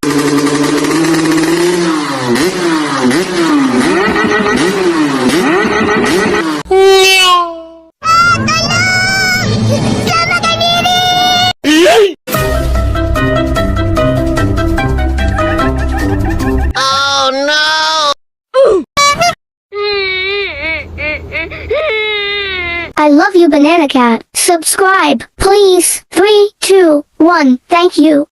Oh no! I love you, Bananacat. Subscribe, please. 3, 2, 1. Thank you.